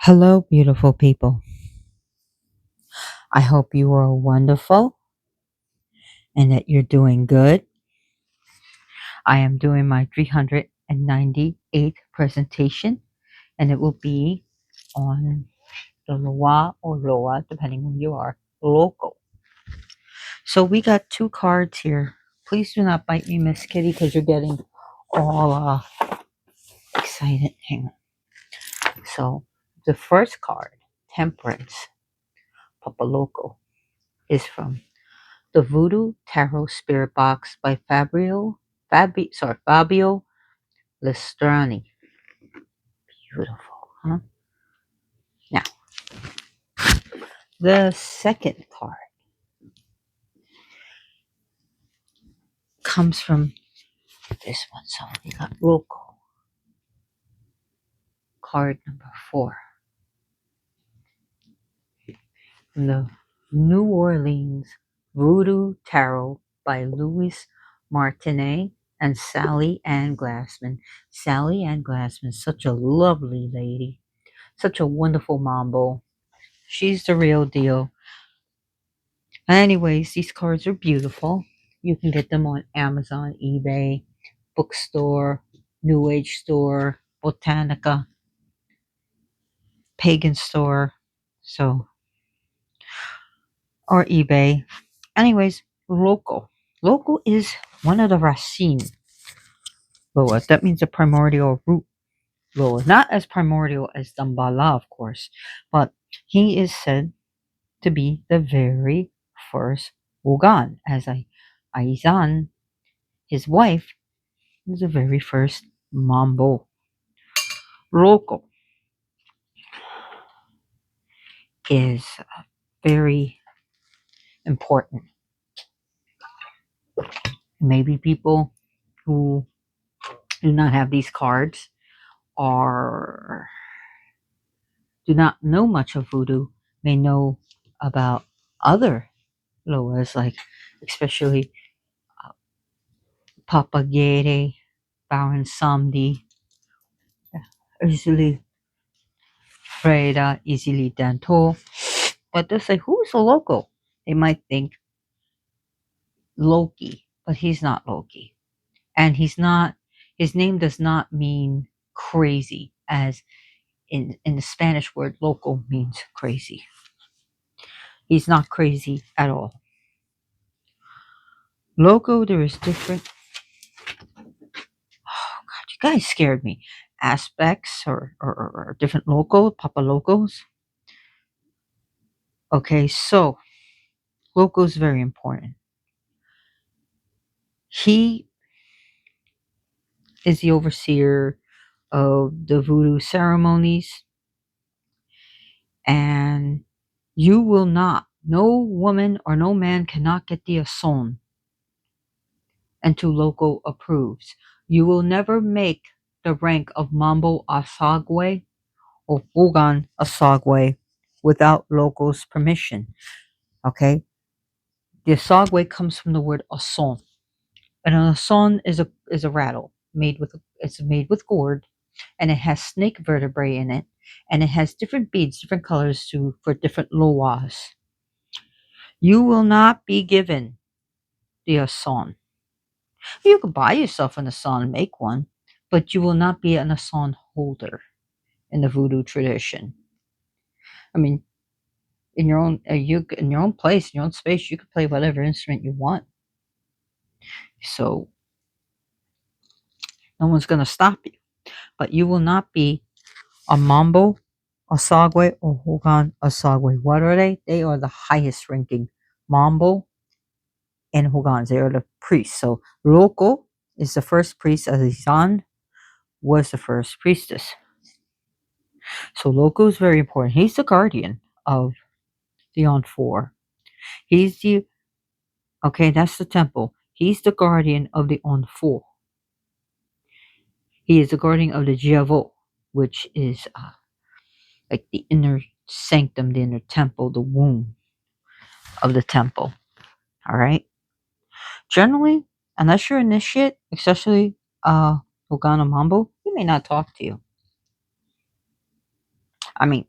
Hello, beautiful people. I hope you are wonderful and that you're doing good. I am doing my 398th presentation, and it will be on the Loa or Loa, depending who you are, Loco. So we got two cards here. Please do not bite me, Miss Kitty, because you're getting all excited. Hang on. So the first card, Temperance, Papa Loco, is from The Voodoo Tarot Spirit Box by Fabio Lestrani. Beautiful, huh? Now, the second card comes from this one. So we got Loco, card number 4. From the New Orleans Voodoo Tarot by Louis Martinet and Sally Ann Glassman. Sally Ann Glassman, such a lovely lady, such a wonderful mambo. She's the real deal. Anyways, these cards are beautiful. You can get them on Amazon, eBay, bookstore, New Age store, Botanica, Pagan store, so or eBay. Anyways, Loco. Loco is one of the Racine Loas. That means the primordial root Loa. Not as primordial as Dambala, of course, but he is said to be the very first Wugan, as Aizan, his wife, was the very first Mambo. Loco is very important. Maybe people who do not have these cards or do not know much of voodoo may know about other loas, like especially Papagere, Baron Samdi, easily Freda, easily Danto. But they'll say, who's a loco? They might think Loki, but he's not Loki. And his name does not mean crazy, as in the Spanish word loco means crazy. He's not crazy at all. Loco, there is different, oh god, you guys scared me, aspects or different loco, papa locos. Okay, so Loco is very important. He is the overseer of the voodoo ceremonies, and you will not, no woman or no man cannot get the ason until Loco approves. You will never make the rank of Mambo Asagwe or Fugan Asagwe without Loco's permission. Okay? The Asagwe comes from the word ason. And an ason is a rattle it's made with gourd, and it has snake vertebrae in it, and it has different beads, different colors for different loas. You will not be given the ason. You could buy yourself an asan and make one, but you will not be an asan holder in the voodoo tradition. I mean, in your own in your own place, in your own space, you could play whatever instrument you want. So no one's gonna stop you. But you will not be a mambo, asagwe, or hogan asagwe. What are they? They are the highest ranking mambo and hogans. They are the priests. So Loco is the first priest, as Izan was the first priestess. So Loco is very important. He's the guardian of the On 4. He's the, okay, that's the temple. He's the guardian of the On 4. He is the guardian of the Jiavo, which is like the inner sanctum, the inner temple, the womb of the temple. All right. Generally, unless you're initiate, especially Ogana Mambo, he may not talk to you. I mean,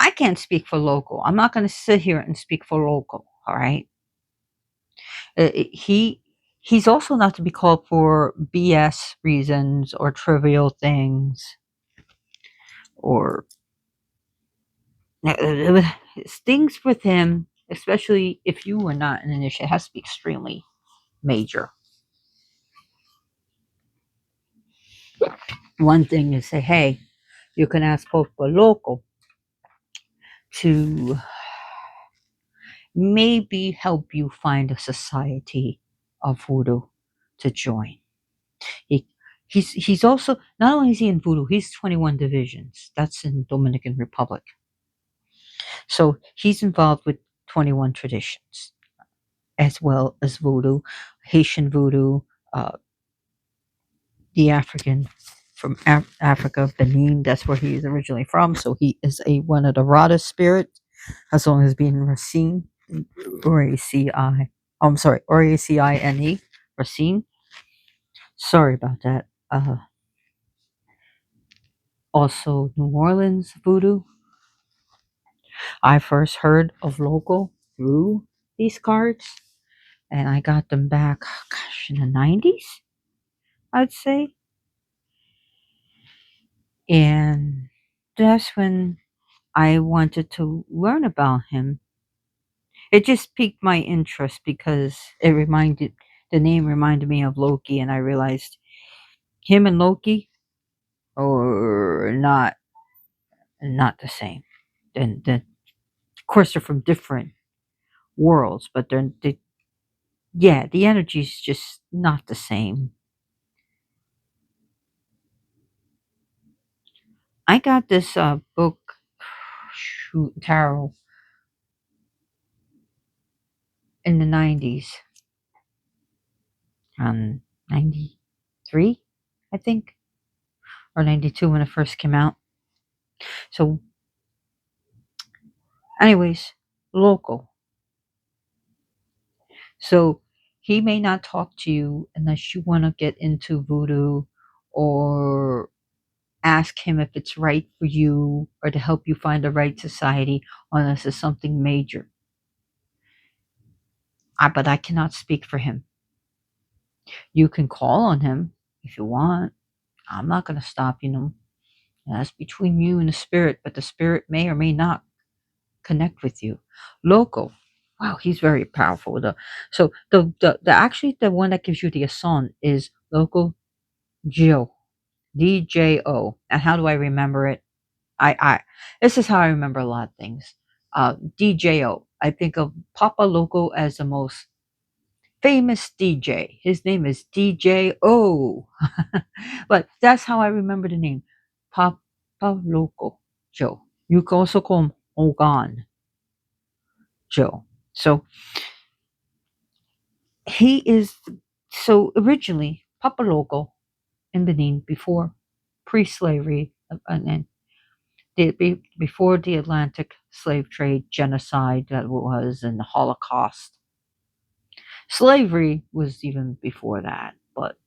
I can't speak for Loco. I'm not going to sit here and speak for Loco. All right. He's also not to be called for BS reasons or trivial things or things with him, especially if you are not an initiate, has to be extremely major. One thing is say, hey, you can ask Pope Loco to maybe help you find a society of voodoo to join. He he's also not only is he in voodoo, he's 21 divisions. That's in Dominican Republic. So he's involved with 21 traditions as well as voodoo, Haitian voodoo, uh, the African from Africa, Benin. That's where he is originally from. So he is a one of the Rada spirits, as long as being Racine, R-A-C-I. I'm sorry, R-A-C-I-N-E, Racine. Sorry about that. Also, New Orleans voodoo. I first heard of Loco through these cards, and I got them back, gosh, in the 90s, I'd say. And that's when I wanted to learn about him. It just piqued my interest because the name reminded me of Loki, and I realized him and Loki are not the same. And of course, they're from different worlds, but yeah, the energy's just not the same. I got this book, shoot, tarot, in the 90s, 93, I think, or 92 when it first came out. So, anyways, Loco. So, he may not talk to you unless you want to get into voodoo or ask him if it's right for you or to help you find the right society unless it's something major. But I cannot speak for him. You can call on him if you want. I'm not going to stop you. That's between you and the spirit, but the spirit may or may not connect with you. Loco, wow, he's very powerful. So the actually the one that gives you the assault is Loco Gio, DJO. And how do I remember it? I this is how I remember a lot of things. DJO. I think of Papa Loco as the most famous DJ. His name is DJO. But that's how I remember the name. Papa Loco Joe. You can also call him Ogan Joe. So he is so originally Papa Loco in Benin before pre-slavery and before the Atlantic slave trade genocide that was and the Holocaust. Slavery was even before that, but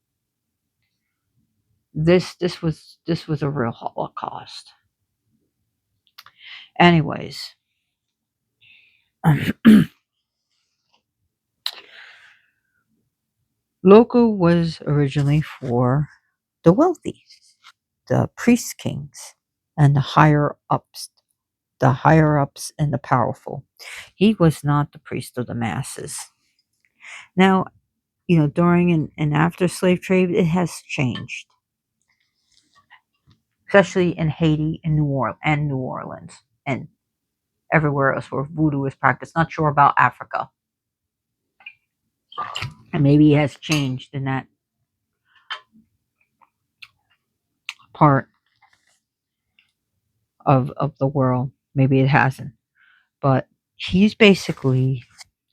this was a real Holocaust. Anyways, Loco was originally for the wealthy, the priest kings, and the higher ups and the powerful. He was not the priest of the masses. Now, during and after slave trade, it has changed, especially in Haiti and New Orleans and everywhere else where voodoo is practiced. Not sure about Africa, and maybe it has changed in that part of the world. Maybe it hasn't, but he's basically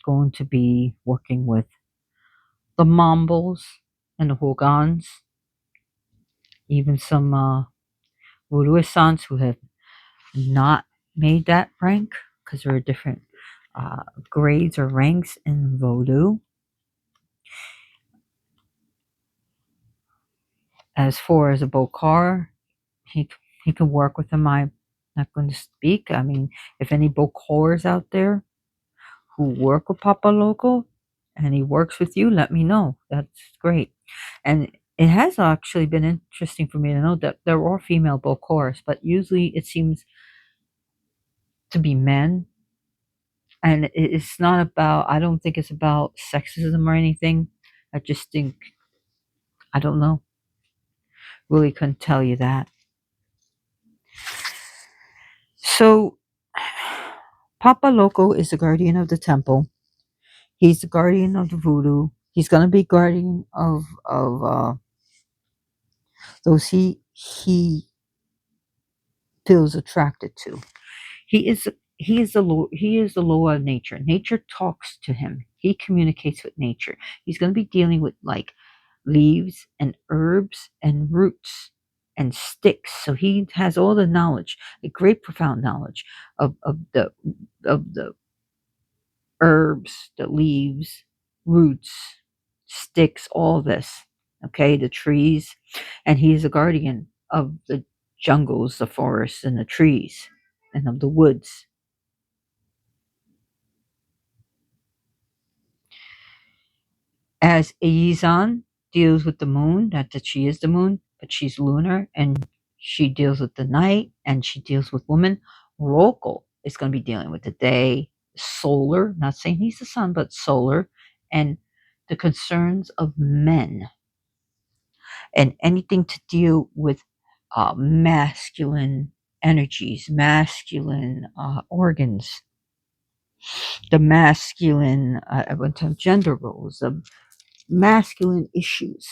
going to be working with the Mombles and the Hogans, even some voodooists who have not made that rank because there are different uh, grades or ranks in voodoo. As far as a Bokar, he he can work with them. Not going to speak. I mean, if any bokors out there who work with Papa Loco and he works with you, let me know. That's great. And it has actually been interesting for me to know that there are female bokors, but usually it seems to be men. And it's not about, I don't think it's about sexism or anything. I just think, I don't know. Really couldn't tell you that. So, Papa Loco is the guardian of the temple. He's the guardian of the voodoo. He's gonna be guardian of those he feels attracted to. He is the law of nature. Nature talks to him. He communicates with nature. He's gonna be dealing with like leaves and herbs and roots and sticks. So he has all the knowledge, a great profound knowledge of the herbs, the leaves, roots, sticks, all this. Okay, the trees. And he is a guardian of the jungles, the forests, and the trees, and of the woods. As Aizan deals with the moon, not that she is the moon, but she's lunar, and she deals with the night, and she deals with women. Local is going to be dealing with the day, solar, not saying he's the sun, but solar, and the concerns of men, and anything to deal with masculine energies, masculine organs, the masculine, I went to gender roles, the masculine issues,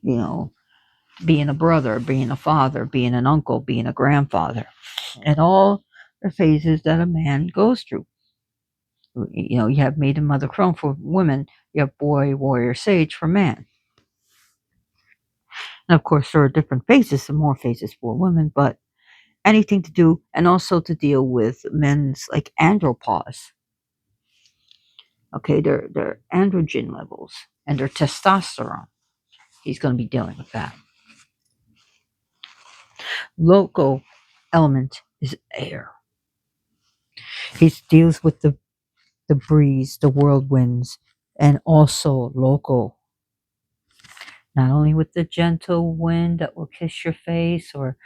you know, being a brother, being a father, being an uncle, being a grandfather, and all the phases that a man goes through. You know, you have maiden, mother, crone for women, you have boy, warrior, sage for man. And of course, there are different phases, some more phases for women, but anything to do, and also to deal with men's like andropause, okay, their androgen levels and their testosterone. He's going to be dealing with that. Local element is air. He deals with the breeze, the whirlwinds, and also local. Not only with the gentle wind that will kiss your face or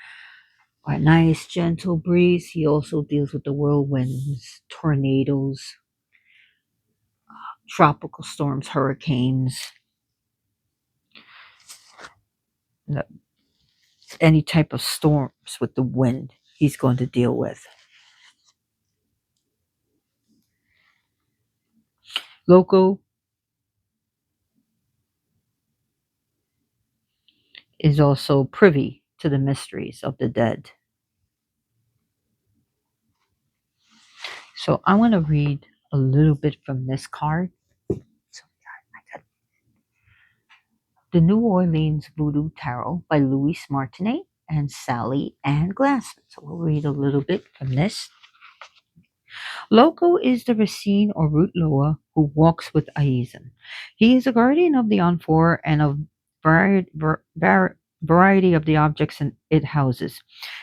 a nice gentle breeze, he also deals with the whirlwinds, tornadoes, tropical storms, hurricanes, any type of storms with the wind he's going to deal with. Loco is also privy to the mysteries of the dead. So I want to read a little bit from this card. So, The New Orleans Voodoo Tarot by Louise Martinet and Sally Ann Glassman. So we'll read a little bit from this. Loco is the Racine or root Loa who walks with Aizen. He is a guardian of the Onfor and of variety of the objects it houses.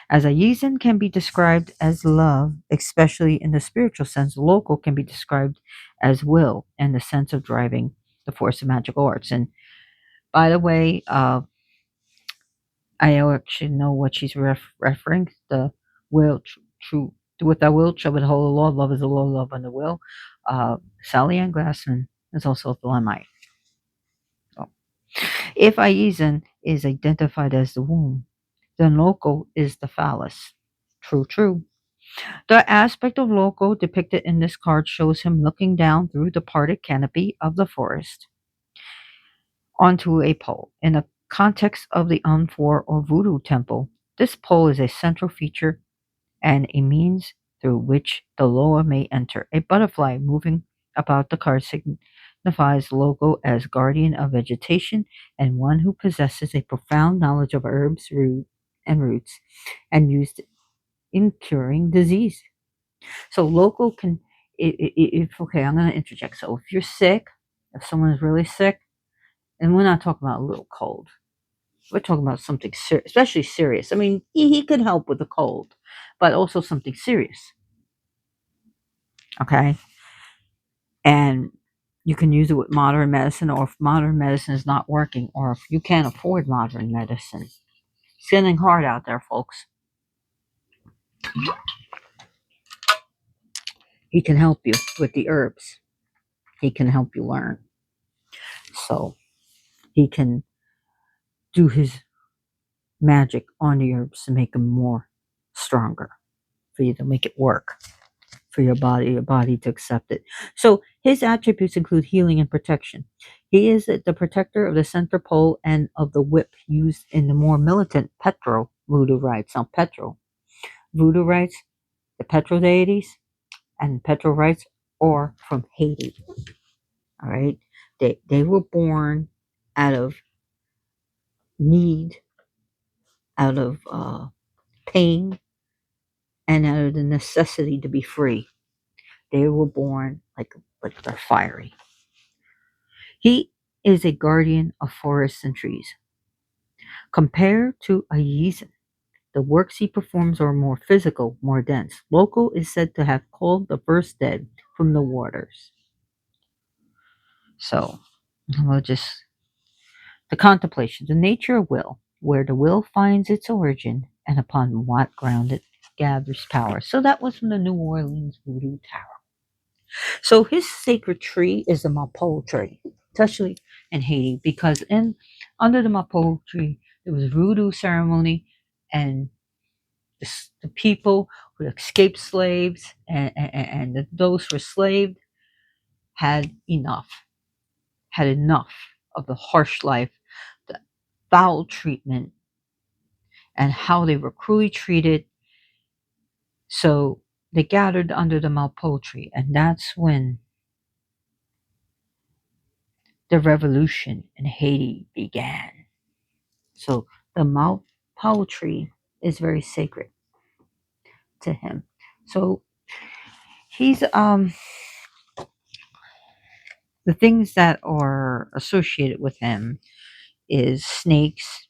As Aizen can be described as love, especially in the spiritual sense, Loco can be described as will and the sense of driving the force of magical arts. And by the way, I actually know what she's referring. The will, true, do what thou wilt, shall be the whole law. Love is the law, love and the will. Sally Ann Glassman is also a Thalamite. So, if Aizen is identified as the womb, then Loco is the phallus. True, true. The aspect of Loco depicted in this card shows him looking down through the parted canopy of the forest onto a pole. In the context of the Anfor or Voodoo temple, this pole is a central feature and a means through which the Loa may enter. A butterfly moving about the card signifies Loco as guardian of vegetation and one who possesses a profound knowledge of herbs, roots, and used in curing disease. So Loco can, if okay, I'm going to interject. So if you're sick, if someone is really sick, and we're not talking about a little cold, We're talking about something especially serious. I mean, he could help with a cold, but also something serious. Okay. And you can use it with modern medicine, or if modern medicine is not working, or if you can't afford modern medicine. It's getting hard out there, folks. He can help you with the herbs. He can help you learn. So he can do his magic on the herbs to make them more stronger for you to make it work for your body to accept it. So his attributes include healing and protection. He is the protector of the center pole and of the whip used in the more militant Petro voodoo rites. Now, Petro voodoo rites, the Petro deities, and Petro rites are from Haiti. All right, they were born out of need, out of pain, and out of the necessity to be free. They were born like they're fiery. He is a guardian of forests and trees. Compared to a Yizan, the works he performs are more physical, more dense. Loco is said to have called the first dead from the waters. So, we'll just the contemplation, the nature of will, where the will finds its origin, and upon what ground it gathers power. So that was from the New Orleans Voodoo Tarot. So his sacred tree is the mapo tree, especially in Haiti, because in under the mapo tree there was voodoo ceremony, and the people who escaped slaves and those who were enslaved had enough of the harsh life, the foul treatment, and how they were cruelly treated. So they gathered under the mapo tree, and that's when the revolution in Haiti began. So the Mount Tree is very sacred to him. So he's the things that are associated with him is snakes,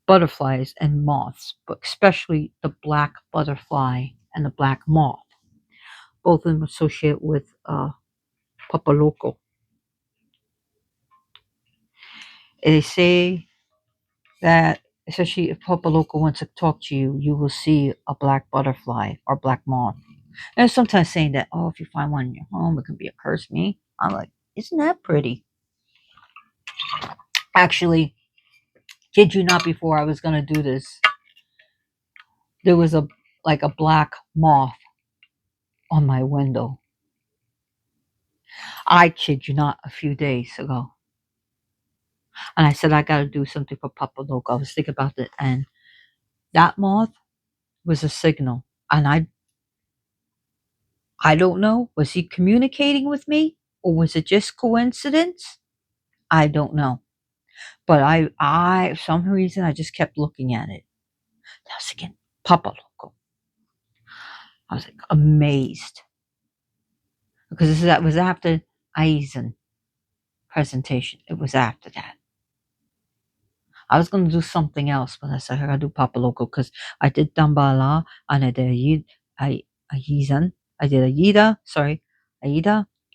butterflies, and moths, but especially the black butterfly and the black moth. Both of them associated with Papa Loco. They say that especially if Papa Loco wants to talk to you, you will see a black butterfly or black moth. And sometimes saying that, oh, if you find one in your home, it can be a curse. Me, I'm like, isn't that pretty? Actually, kid you not, before I was gonna do this, there was a black moth on my window. I kid you not, a few days ago. And I said I gotta do something for Papa Loco. I was thinking about it, and that moth was a signal. And I don't know, was he communicating with me or was it just coincidence? I don't know. But for some reason I just kept looking at it. I was thinking, Papa Loco. I was like amazed. Because that was after Aizen presentation. It was after that. I was gonna do something else, but I said I gotta do Papa Loco because I did Dambala and I did Aizen. I did Aida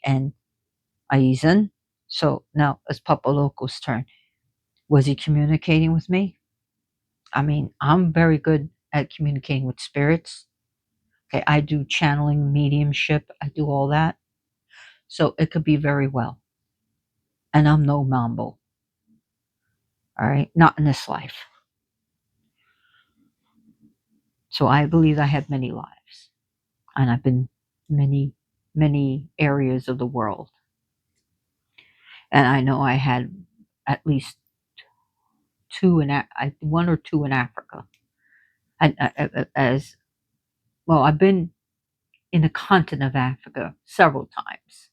and Aizen. So now it's Papa Loco's turn. Was he communicating with me? I mean, I'm very good at communicating with spirits. Okay, I do channeling, mediumship, I do all that. So it could be very well. And I'm no mambo. All right, not in this life. So I believe I have many lives, and I've been many, many areas of the world. And I know I had at least one or two in Africa. And as well, I've been in the continent of Africa several times.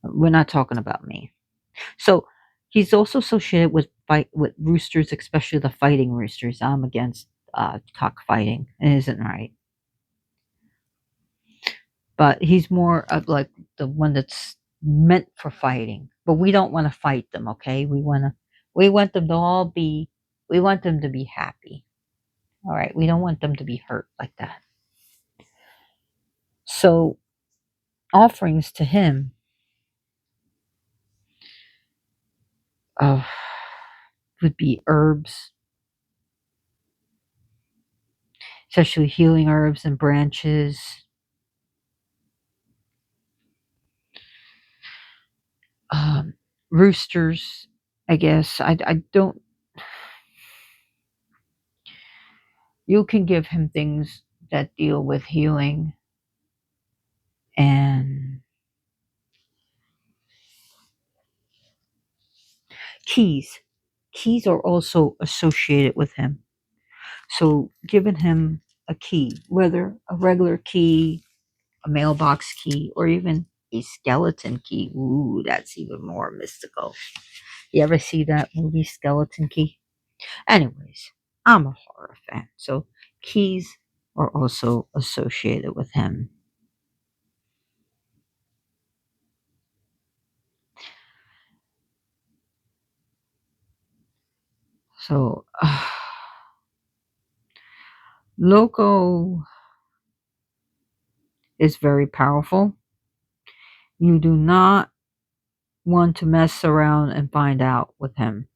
We're not talking about me. So he's also associated with roosters, especially the fighting roosters. I'm against cockfighting. It isn't right. But he's more of like the one that's meant for fighting. But we don't want to fight them, okay? We want to We want them to all be, we want them to be happy. All right. We don't want them to be hurt like that. So, offerings to him uh, would be herbs, especially healing herbs and branches, um, roosters, I guess. I don't, you can give him things that deal with healing and keys. Keys are also associated with him. So, giving him a key, whether a regular key, a mailbox key, or even a skeleton key. Ooh, that's even more mystical. You ever see that movie Skeleton Key? Anyways, I'm a horror fan, so keys are also associated with him. So, Loco is very powerful. You do not want to mess around and find out with him.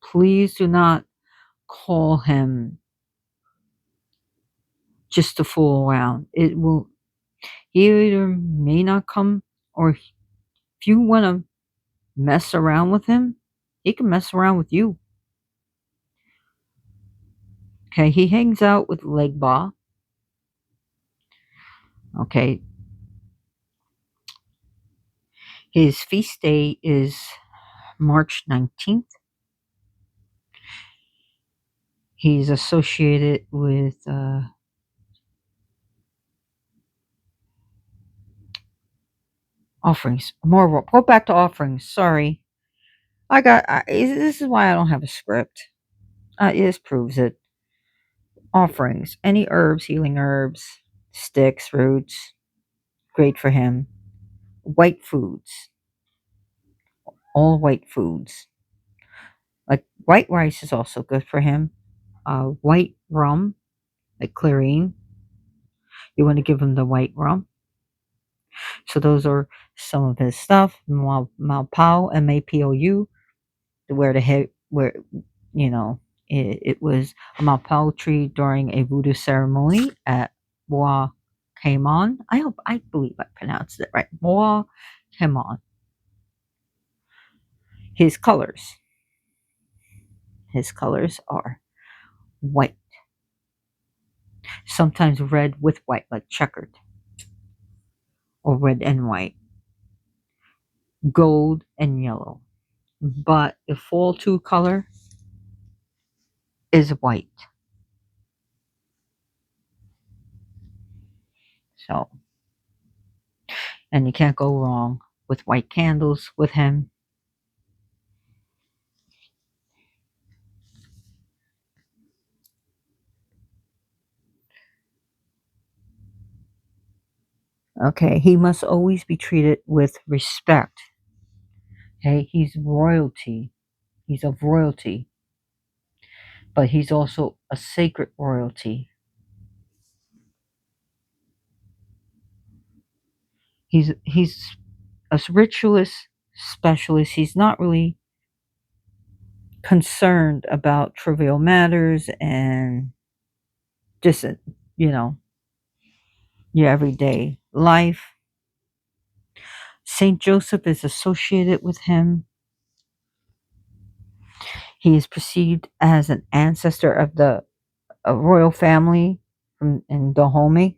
Please do not call him just to fool around. It will, he either may not come, or if you want to mess around with him, he can mess around with you. Okay, he hangs out with Legba. Okay, his feast day is March 19th. He's associated with offerings. More, go back to offerings. Sorry. This is why I don't have a script. This proves it. Offerings. Any herbs, healing herbs, sticks, roots. Great for him. White foods. All white foods. Like white rice is also good for him. White rum, like chlorine. You want to give him the white rum. So those are some of his stuff. Maupau, Mapou, where where you know it was a Maupau tree during a voodoo ceremony at Bois Kaimon. I believe I pronounced it right. Bois Kaimon. His colors. His colors are white, sometimes red with white, like checkered, or red and white, gold and yellow. But the fall two color is white. So, and you can't go wrong with white candles with him. Okay, he must always be treated with respect. Okay, he's royalty. He's of royalty, but he's also a sacred royalty. He's a ritualist specialist. He's not really concerned about trivial matters and just you know your everyday life. Saint Joseph is associated with him. He is perceived as an ancestor of the royal family from in Dahomey.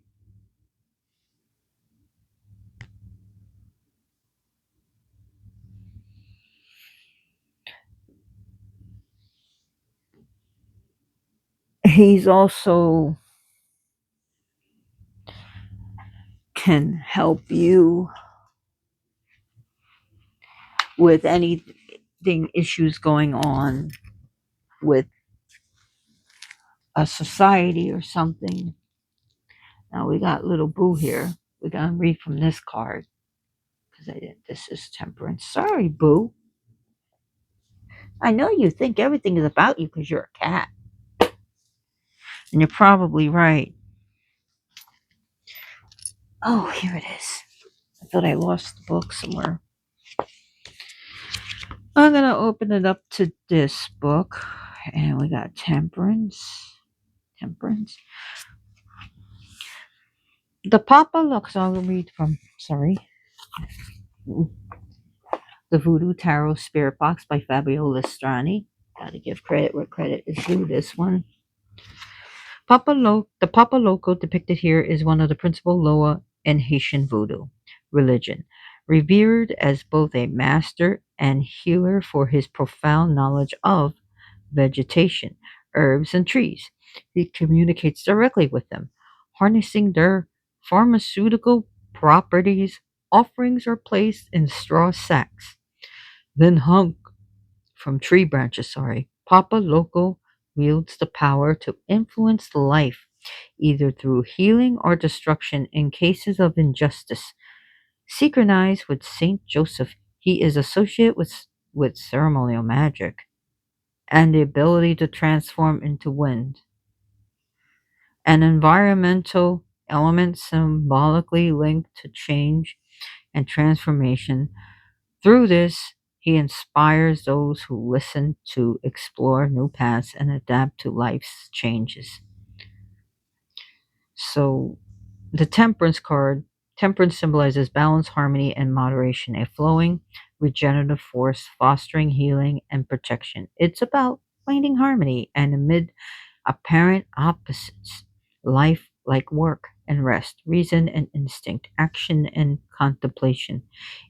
He's also can help you with anything issues going on with a society or something. Now we got little Boo here. We're gonna read from this card because I didn't. This is Temperance. Sorry, Boo. I know you think everything is about you because you're a cat. And you're probably right. Oh, here it is. I thought I lost the book somewhere. I'm going to open it up to this book. And we got Temperance. Temperance. The Papa Looks, I'll read from, sorry. The Voodoo Tarot Spirit Box by Fabio Listrani. Gotta give credit where credit is due, this one. The Papa Loco depicted here is one of the principal Loa in Haitian voodoo religion, revered as both a master and healer for his profound knowledge of vegetation, herbs, and trees. He communicates directly with them, harnessing their pharmaceutical properties. Offerings are placed in straw sacks, then hung from tree branches, sorry. Papa Loco wields the power to influence life, either through healing or destruction in cases of injustice. Synchronized with Saint Joseph, he is associated with ceremonial magic and the ability to transform into wind. An environmental element symbolically linked to change and transformation. Through this, he inspires those who listen to explore new paths and adapt to life's changes. So, the Temperance symbolizes balance, harmony, and moderation, a flowing, regenerative force fostering healing and protection. It's about finding harmony and amid apparent opposites, life like work and rest, reason and instinct, action and contemplation.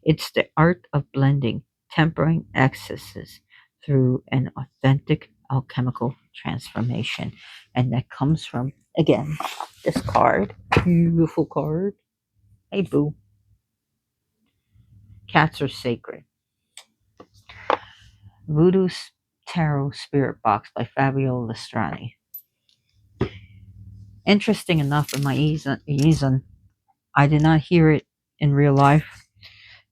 It's the art of blending, tempering excesses through an authentic alchemical transformation. And that comes from, again, this card. Beautiful card. Hey, boo. Cats are sacred. Voodoo Tarot Spirit Box by Fabio Listrani. Interesting enough, in my Eason, I did not hear it in real life,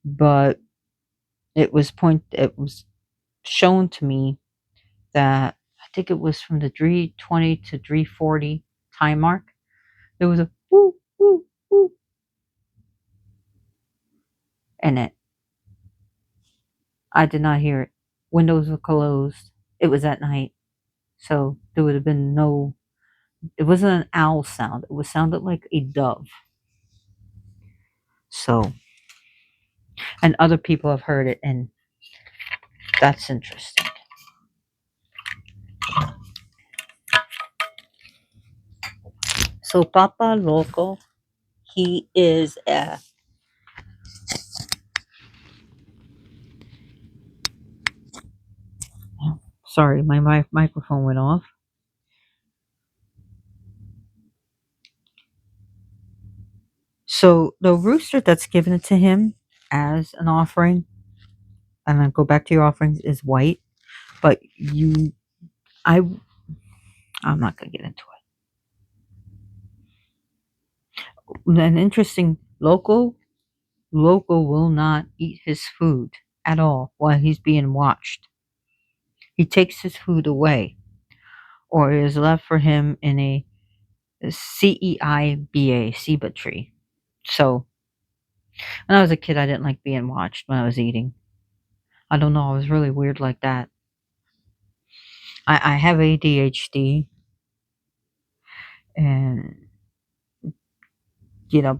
but it was shown to me that I think it was from the 320 to 340 time mark. There was a woo woo woo in it. I did not hear it. Windows were closed. It was at night, so there would have been no. It wasn't an owl sound. It was sounded like a dove. So, and other people have heard it, and that's interesting. So Papa Loco, he is a. Sorry, my microphone went off. So the rooster that's given it to him as an offering, and then go back to your offerings, is white. But I, I'm not gonna get into it. An interesting Loco will not eat his food at all while he's being watched. He takes his food away, or it is left for him in a CEIBA tree. So when I was a kid, I didn't like being watched when I was eating. I don't know. I was really weird like that. I have ADHD, and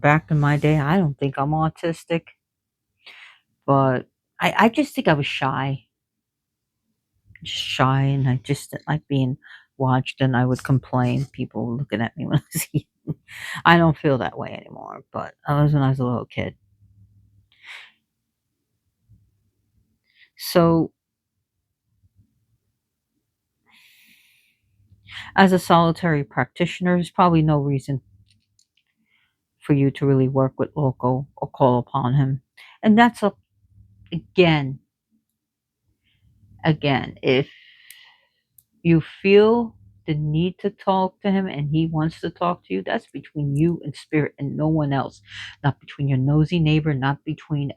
back in my day, I don't think I'm autistic, but I just think I was shy, and I just didn't like being watched, and I would complain. People looking at me when I was eating. I don't feel that way anymore, but I was when I was a little kid. So, as a solitary practitioner, there's probably no reason for you to really work with Loco or call upon him. And that's up again, if you feel the need to talk to him and he wants to talk to you, that's between you and spirit and no one else. Not between your nosy neighbor, not between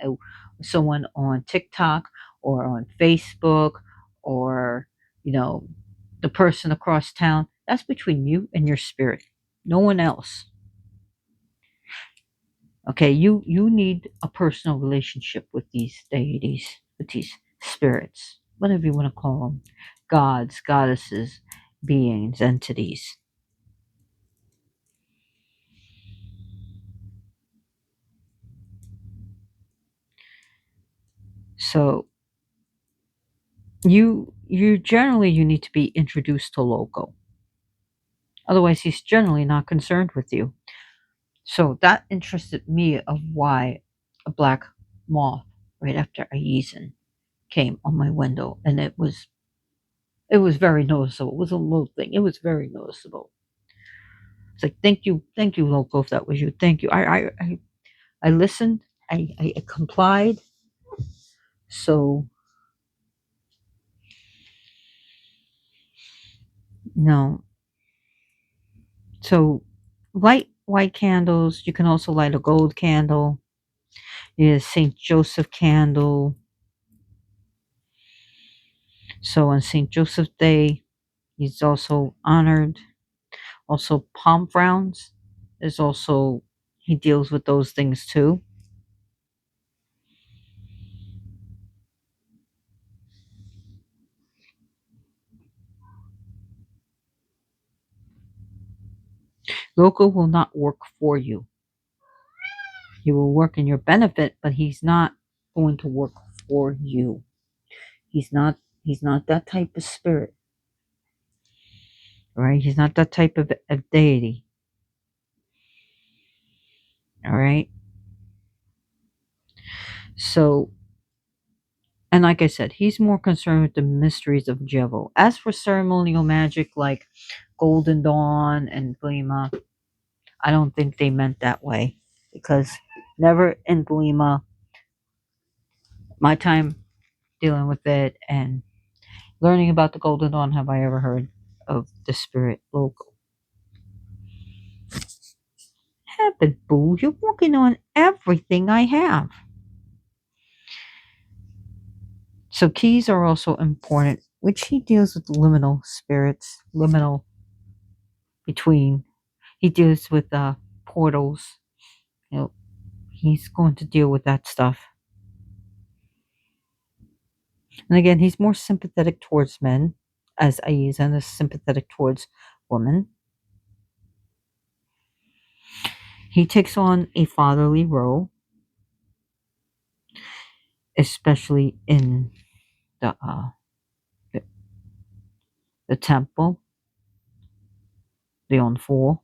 someone on TikTok or on Facebook or, you know, the person across town. That's between you and your spirit. No one else. Okay, you need a personal relationship with these deities, with these spirits, whatever you want to call them, gods, goddesses, beings, entities. So you need to be introduced to Loco. Otherwise, he's generally not concerned with you. So that interested me of why a black moth right after Aizen came on my window, and it was very noticeable. It was a little thing. It was very noticeable. It's like thank you, Loco, if that was you. Thank you. I listened. I complied. So no. So light white candles. You can also light a gold candle. Is Saint Joseph candle. So on Saint Joseph Day, he's also honored. Also, palm frowns is also he deals with those things too. Loco will not work for you. He will work in your benefit, but he's not going to work for you. He's not that type of spirit, right? He's not that type of deity. All right. So, and like I said, he's more concerned with the mysteries of Jevo. As for ceremonial magic like Golden Dawn and Gleama, I don't think they meant that way because never in Gleama, my time dealing with it and learning about the Golden Dawn, have I ever heard of the spirit Loco. Heaven, boo, you're working on everything I have. So keys are also important, which he deals with liminal spirits, liminal between. He deals with portals. You know, he's going to deal with that stuff. And again, he's more sympathetic towards men, as Aizen is sympathetic towards women. He takes on a fatherly role, especially in the, the temple, the on four.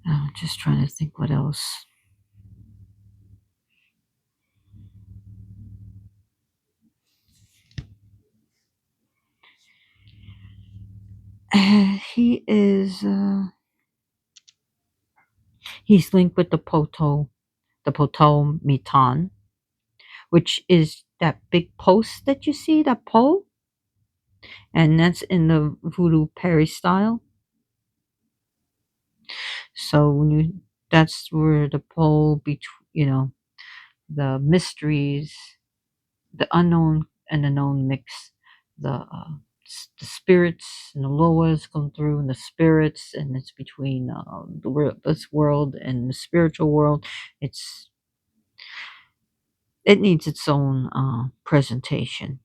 I'm just trying to think what else. He is he's linked with the Poto Mitan, which is that big post that you see, that pole, and that's in the Voodoo Perry style. So when you that's where the pole between the mysteries, the unknown and the known mix. The spirits and the loas come through, and the spirits, and it's between this world and the spiritual world. It needs its own presentation.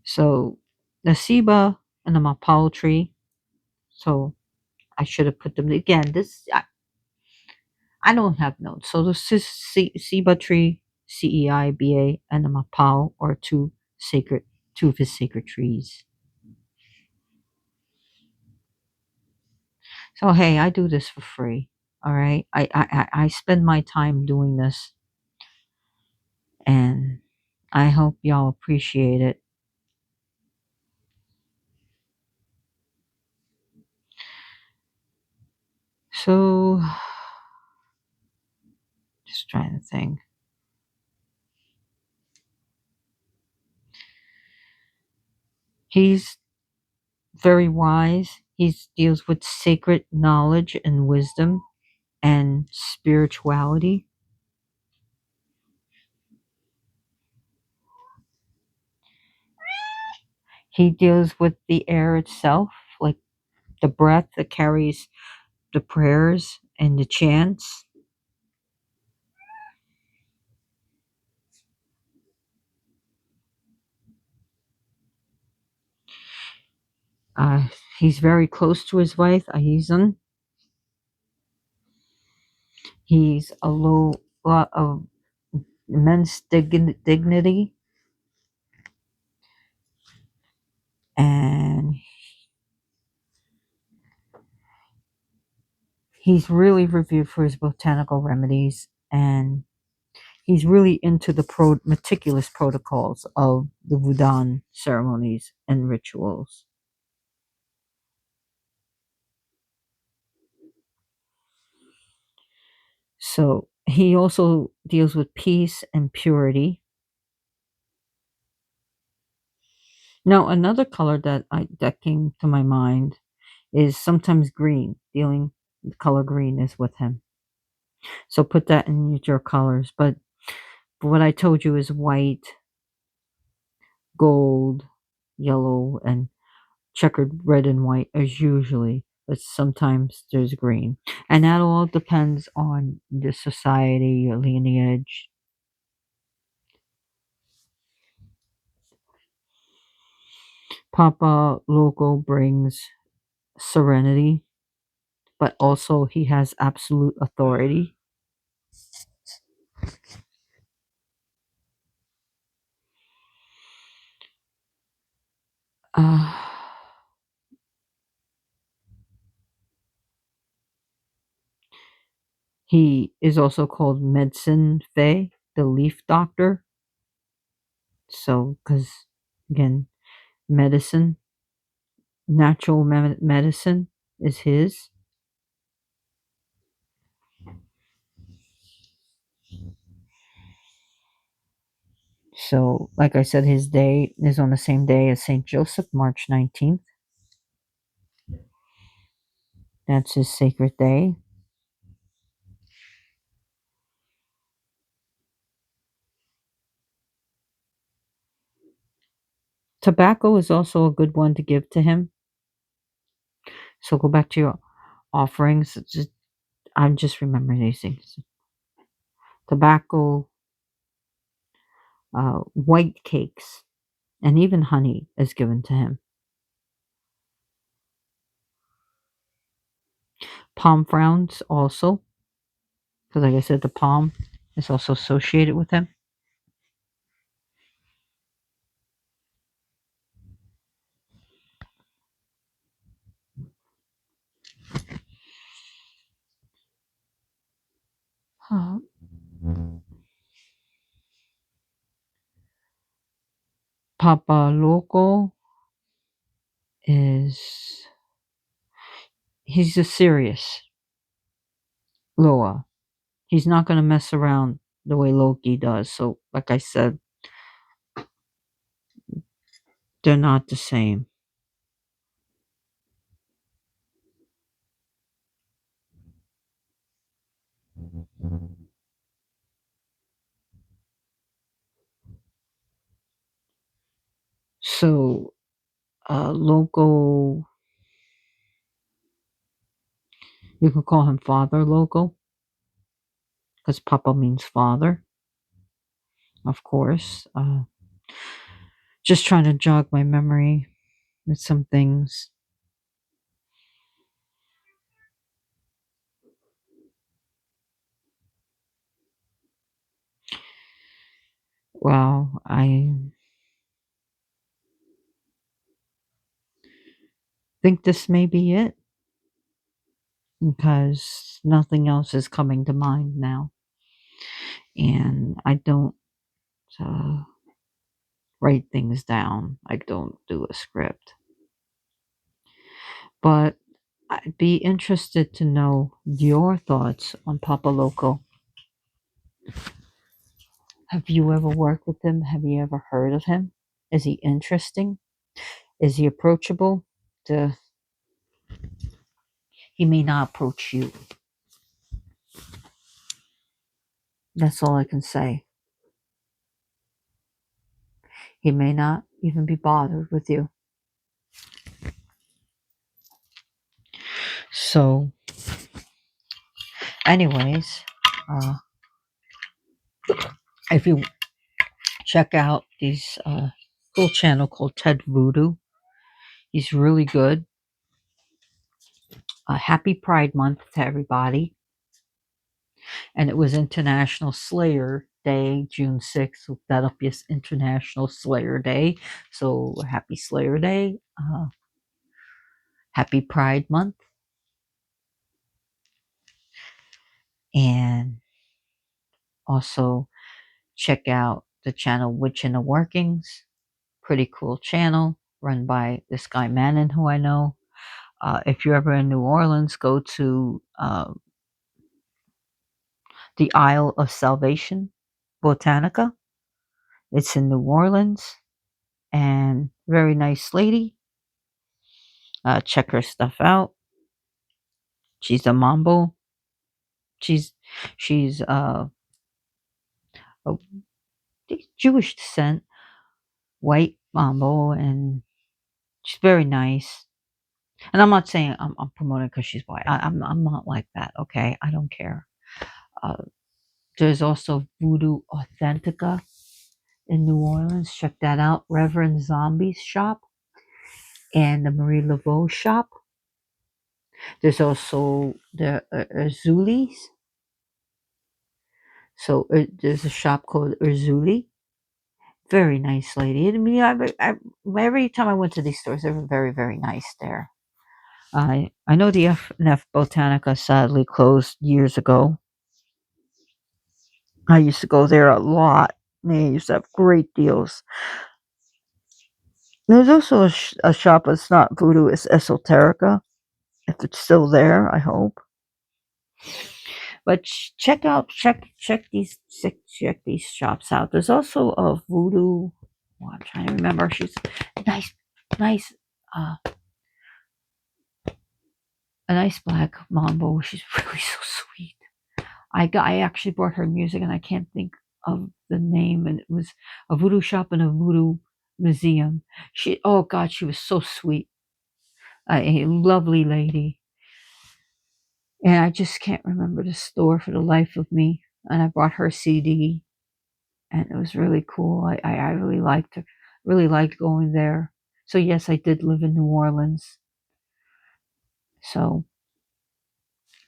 So the Siba and the Mapao tree. So I should have put them again. I don't have notes. So the Siba tree, CEIBA, and the Mapao are two of his sacred trees. So hey, I do this for free. All right, I spend my time doing this, and I hope y'all appreciate it. So, just trying to think. He's very wise. He deals with sacred knowledge and wisdom and spirituality. He deals with the air itself, like the breath that carries the prayers and the chants. Uh, he's very close to his wife, Aizan. He's a low lot of immense dignity, and he's really revered for his botanical remedies, and he's really into the meticulous protocols of the Wudan ceremonies and rituals. So he also deals with peace and purity. Now, another color that came to my mind is sometimes green. Dealing the color green is with him. So put that in your colors. But what I told you is white, gold, yellow, and checkered red and white as usually, but sometimes there's green. And that all depends on the society, your lineage. Papa Loco brings serenity, but also he has absolute authority. Uh, he is also called Medicine Fay, the leaf doctor. So, because again, medicine, natural medicine is his. So, like I said, his day is on the same day as St. Joseph, March 19th. That's his sacred day. Tobacco is also a good one to give to him. So go back to your offerings. I'm just remembering these things. Tobacco, white cakes, and even honey is given to him. Palm fronds also, because like I said, the palm is also associated with him. Uh, Papa Loco is he's a serious Loa. He's not going to mess around the way Loki does. So, like I said, they're not the same. So, Loco, you can call him Father Loco because Papa means father, of course. Just trying to jog my memory with some things. Well, I think this may be it because nothing else is coming to mind now. And I don't uh, write things down, I don't do a script. But I'd be interested to know your thoughts on Papa Loco. Have you ever worked with him? Have you ever heard of him? Is he interesting? Is he approachable? uh, he may not approach you. That's all I can say. He may not even be bothered with you. So, anyways, uh, if you check out this cool channel called Ted Voodoo, he's really good. Happy Pride Month to everybody. And it was International Slayer Day, June 6th. So that'll be International Slayer Day. So happy Slayer Day. Happy Pride Month. And also check out the channel Witch in the Workings. Pretty cool channel run by this guy Manon, who I know. If you're ever in New Orleans, go to the Isle of Salvation Botanica. It's in New Orleans, and very nice lady. Check her stuff out. She's a mambo. She's a Jewish descent, white mambo, and she's very nice. And I'm not saying I'm promoting because she's white. I'm not like that. Okay, I don't care. Uh, there's also Voodoo Authentica in New Orleans. Check that out. Reverend Zombie's shop and the Marie Laveau shop. There's also the Urzulis. So there's a shop called Urzuli. Very nice lady. I mean, every time I went to these stores, they were very, very nice there. I know the F&F Botanica sadly closed years ago. I used to go there a lot. They used to have great deals. There's also a shop that's not voodoo, it's esoterica. If it's still there, I hope. But check these shops out. There's also a voodoo. Oh, I'm trying to remember. She's nice, nice, uh, a nice black mambo. She's really so sweet. I actually bought her music, and I can't think of the name. And it was a voodoo shop and a voodoo museum. Oh God, she was so sweet. A lovely lady. And I just can't remember the store for the life of me. And I bought her CD, and it was really cool. I really liked her, really liked going there. So yes, I did live in New Orleans. So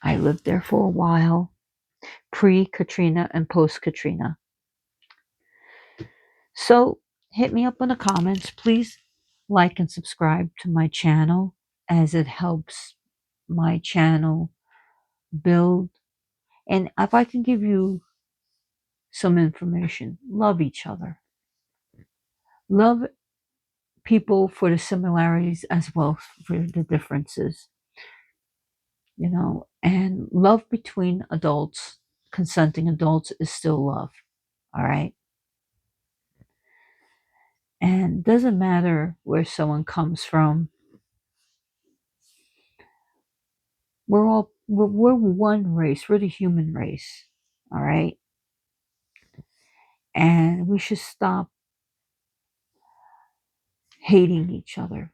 I lived there for a while, pre-Katrina and post-Katrina. So hit me up in the comments. Please like and subscribe to my channel, as it helps my channel build. And if I can give you some information, love each other. Love people for the similarities as well for the differences, and love between adults, consenting adults, is still love. All right. And doesn't matter where someone comes from. We're one race. We're the human race. All right. And we should stop hating each other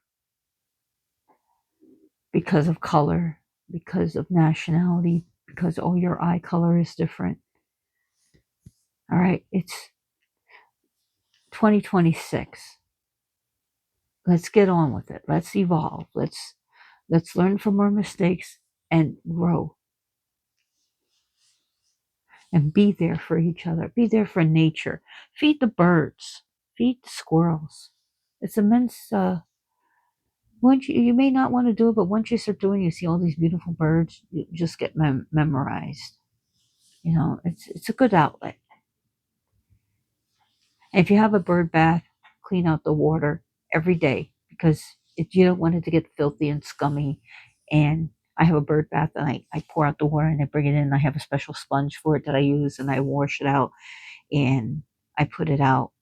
because of color, because of nationality, because, oh, your eye color is different. All right. It's 2026. Let's get on with it. Let's evolve. Let's learn from our mistakes and grow. And be there for each other. Be there for nature. Feed the birds. Feed the squirrels. It's immense. Once you may not want to do it, but once you start doing it, you see all these beautiful birds. You just get memorized. It's a good outlet. And if you have a bird bath, clean out the water every day, because you don't want it to get filthy and scummy. And I have a bird bath, and I pour out the water and I bring it in. And I have a special sponge for it that I use, and I wash it out and I put it out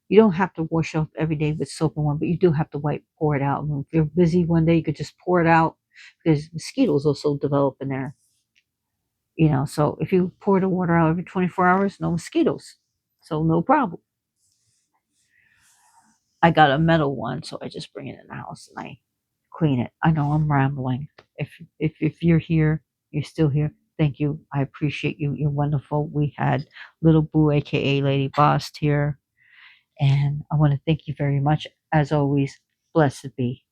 You don't have to wash off every day with soap and water, but you do have to pour it out. And if you're busy one day, you could just pour it out because mosquitoes also develop in there. So if you pour the water out every 24 hours, no mosquitoes. So no problem. I got a metal one, so I just bring it in the house and I clean it. I know I'm rambling. If you're here, you're still here. Thank you. I appreciate you. You're wonderful. We had Little Boo, aka Lady Boss, here, and I want to thank you very much. As always, blessed be.